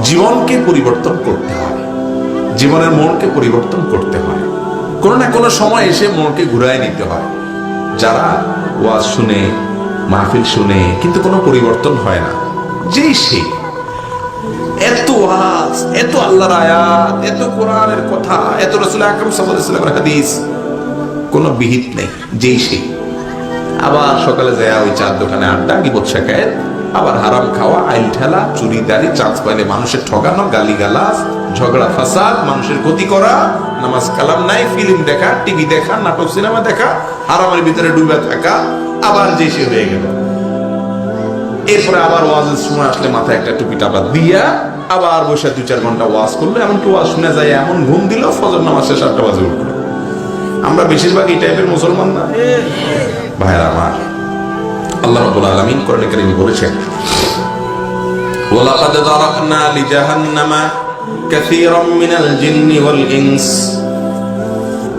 জীবনকে পরিবর্তন করতে হয়, জীবনের মনকে পরিবর্তন করতে হয়। কোনো না কোনো সময় এসে মনকে ঘুরায় নিতে হয়। যারা ওয়াজ শুনে, মাহফিল শুনে, কিন্তু কোনো পরিবর্তন হয় না, যেই সেই এত ওয়াজ, এত আল্লাহর আয়াত, এত কোরআনের কথা, এত রাসূল আকরাম সাল্লাল্লাহু আলাইহি ওয়াসাল্লামের হাদিস, কোনো বিহিত নেই, যেই সেই। আবার সকালে যায় ওই চার দোকানে আড্ডা, গিবত শেখায়েত, আবার হারাম খাওয়া, আইল ঠেলা, চুরি দাড়ি, চান্স পাইলে মানুষের ঠকানো, গালিগালাজ, ঝগড়া ফাসাদ, মানুষের ক্ষতি করা, নামাজ কালাম নাই, ফিল্ম দেখা, টিভি দেখা, নাটক সিনেমা দেখা, হারামের ভিতরে ডুবে থাকা, আবার যে সে হয়ে গেল। এরপরে আবার ওয়াজের সময় আসলে মাথায় একটা টুপি টাপা দিয়া আবার বসে 2-4 ঘন্টা ওয়াজ করলো, এমনকি ওয়াজ শুনে যায় এমন ঘুম দিল, ফজর নামাজ শেষ 8টা বাজে উঠলো। আমরা বেশিরভাগ এই টাইপের মুসলমান না ভাইরা আমার। আল্লাহ রাব্বুল আলামিন কোরআনে কারীমে বলেছেন, ওয়ালাকাদ যারাকনা লিজাহান্নামা কাসীরাম মিনাল জিন্নি ওয়াল ইনস,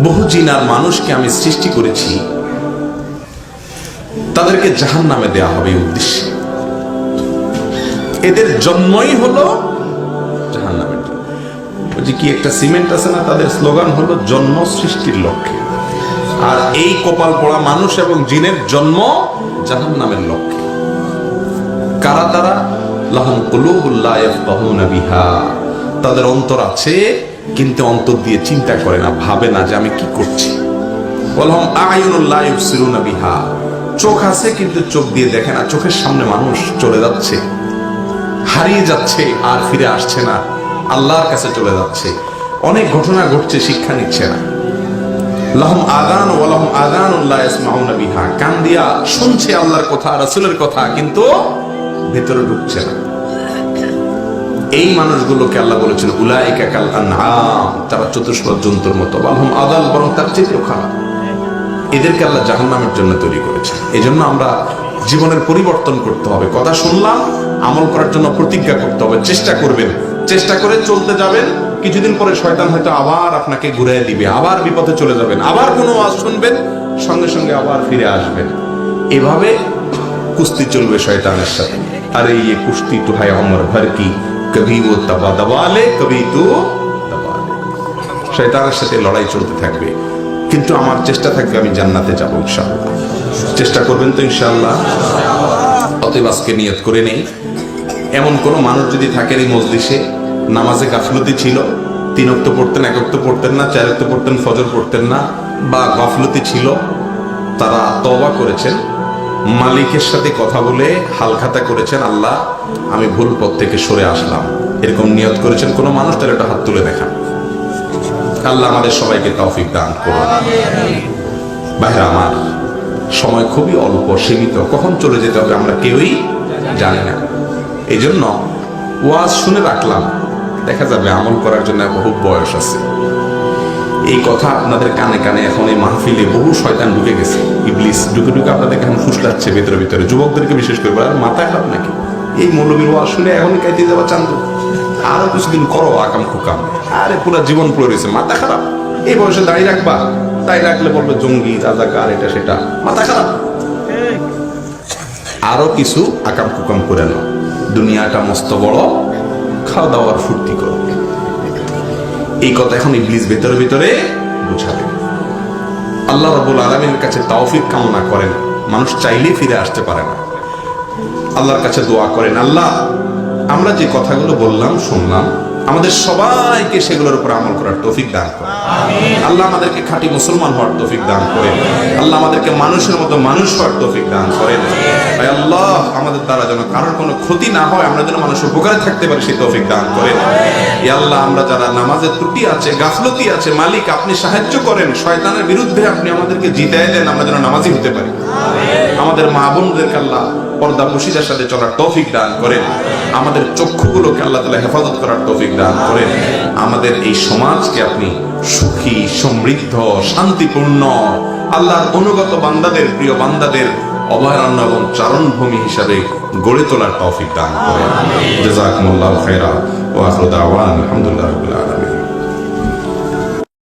বহু জিন আর মানুষকে আমি সৃষ্টি করেছি, তাদেরকে জাহান্নামে দেয়া হবে এই উদ্দেশ্যে। এদের জন্মই হলো জাহান্নামের জন্য। ওই যে কি একটা সিমেন্ট আছে না, তাদের স্লোগান হলো জন্ম সৃষ্টির লক্ষ্যে। আর এই কপাল পড়া মানুষ এবং জিনের জন্ম জাহান্নামের লক্ষ্যে। কারা তারা? লাহুম কুলুবুল লা ইয়াফকাহুনা বিহা, তাদের অন্তর আছে কিন্তু অন্তর দিয়ে চিন্তা করে না, ভাবে না যে আমি কি করছি। ওয়ালাহুম আ'য়ুনুল লা ইউবসিরুনা বিহা, চোখ আছে কিন্তু চোখ দিয়ে দেখে না, চোখের সামনে মানুষ চলে যাচ্ছে, হারিয়ে যাচ্ছে, আর ফিরে আসছে না, আল্লাহর কাছে চলে যাচ্ছে, অনেক ঘটনা ঘটছে, শিক্ষা নিচ্ছে না। লাহুম আযান ওয়া লাহুম আযানুন লা ইয়াসমাউনা বিহা, কান দিয়া শুনছে আল্লাহর কথা, রাসূলের কথা, কিন্তু ভিতরে ঢুকছে না। এই মানুষগুলোকে আল্লাহ বলেছেন উলাইকা কাল আনআম, তারা চতুষ্পদ জন্তুর মতো, লাহুম আযাল, বরং তার চেয়েও খারাপ। এদেরকে আল্লাহ জাহান্নামের জন্য তৈরি করেছেন। এজন্য আমরা জীবনের পরিবর্তন করতে হবে। কথা শুনলাম, আমল করার জন্য প্রতিজ্ঞা করতে হবে, চেষ্টা করবেন, চেষ্টা করে চলতে যাবেন। কিছুদিন পরে শয়তান হয়তো আবার আপনাকে ঘুরিয়ে দিবে, আবার বিপদে চলে যাবেন, আবার কোনো ওয়াজ শুনবেন, সঙ্গে সঙ্গে আবার ফিরে আসবেন। এভাবে কুস্তি চলবে শয়তানের সাথে। আরে ये কুস্তি তো है उम्र भर की, कभी वो दबा दबा ले, कभी तू दबा ले। শয়তানের সাথে লড়াই চলতে থাকবে, কিন্তু আমার চেষ্টা থাকবে আমি জান্নাতে যাব ইনশাআল্লাহ। চেষ্টা করবেন তো ইনশাআল্লাহ? অতএব আজকে নিয়ত করে নেই, এমন কোন মানুষ যদি থাকেন এই মজলিসে, নামাজে গাফলতি ছিল, 3 ওয়াক্ত পড়তেন, 1 ওয়াক্ত পড়তেন না, 4 ওয়াক্ত পড়তেন, ফজর পড়তেন না, বা গাফলতি ছিল, তারা তওবা করেছেন, মালিকের সাথে কথা বলে হালখাতা করেছেন, আল্লাহ আমি ভুল পথ থেকে সরে আসলাম, এরকম নিয়ত করেছেন কোন মানুষ, তার একটা হাত তুলে দেখান। আল্লাহ আমাদের সবাইকে তৌফিক দান করুন। ভাইরা আমার, সময় খুবই অল্প, সীমিত, কখন চলে যেতে হবে আমরা কেউই জানি না। এই জন্য ওয়াজ শুনে রাখলাম, দেখা যাবে আমল করার জন্য বহু বয়স আছে। এই কথা আপনাদের কানে কানে এখন এই মাহফিলে বহু শয়তান ঢুকে গেছে, ইবলিস ঢুকে ঢুকে আপনাদেরকে এখন ফুসলাচ্ছে ভিতরে ভিতরে, যুবকদেরকে বিশেষ করে। আর মাথা খারাপ নাকি? এই মৌলবীর ওয়াজ শুনে এখনই কাইতে যাওয়া চান্দ, আরো কিছুদিন করো আকাম খুকাম, আরে পুরো জীবন পড়ে রয়েছে, মাথা খারাপ। এই বয়সে দাঁড়িয়ে রাখবা, তাই রাখলে বলবে জঙ্গি, রাজাকার, এটা সেটা, মাথা খারাপ। আরো কিছু আকাম খুকাম করে নাও, দুনিয়াটা মস্ত বড়, খাওয়া দাওয়ার ফুর্তি করো। এই কথা এখন ইবলিস ভেতরে ভিতরে বুঝাবে। আল্লাহ রাব্বুল আলামিনের কাছে তৌফিক কামনা করেন, মানুষ চাইলেই ফিরে আসতে পারে না। আল্লাহর কাছে দোয়া করেন, আল্লাহ আমরা যে কথাগুলো বললাম, শুনলাম, আমাদের সবাইকে সেগুলোর উপর আমল করার তৌফিক দান করেন। আল্লাহ আমাদেরকে খাঁটি মুসলমান হওয়ার তৌফিক দান করেন। আল্লাহ আমাদেরকে মানুষের মতো মানুষ হওয়ার তৌফিক দান করেন। ভাই আল্লাহ আমাদের দ্বারা যেন কারোর কোনো ক্ষতি না হয়, আমরা যেন মানুষের উপকারে থাকতে পারি, সেই তৌফিক দান করেন। ইয়া আল্লাহ, আমরা যারা নামাজের ত্রুটি আছে, গাফলতি আছে, মালিক আপনি সাহায্য করেন, শয়তানের বিরুদ্ধে আপনি আমাদেরকে জিতায় দেন, আমরা যেন নামাজি হতে পারি। আমাদের মা বোনদেরকে আল্লাহ পর্দা পশিদার সাথে চলার তৌফিক দান করেন। আমাদের চক্ষুগুলোকে আল্লাহ তাআলা হেফাজত করার তৌফিক দান করেন। আমাদের এই সমাজকে আপনি সুখী, সমৃদ্ধ, শান্তিপূর্ণ, আল্লাহর অনুগত বান্দাদের, প্রিয় বান্দাদের অভয়ারণ্য এবং চারণভূমি হিসাবে গড়ে তোলার তৌফিক দান করেন। জাযাকুমুল্লাহু খায়রা ওয়া আখিরু দাওয়ানা আলহামদুলিল্লাহি রাব্বিল আলামিন।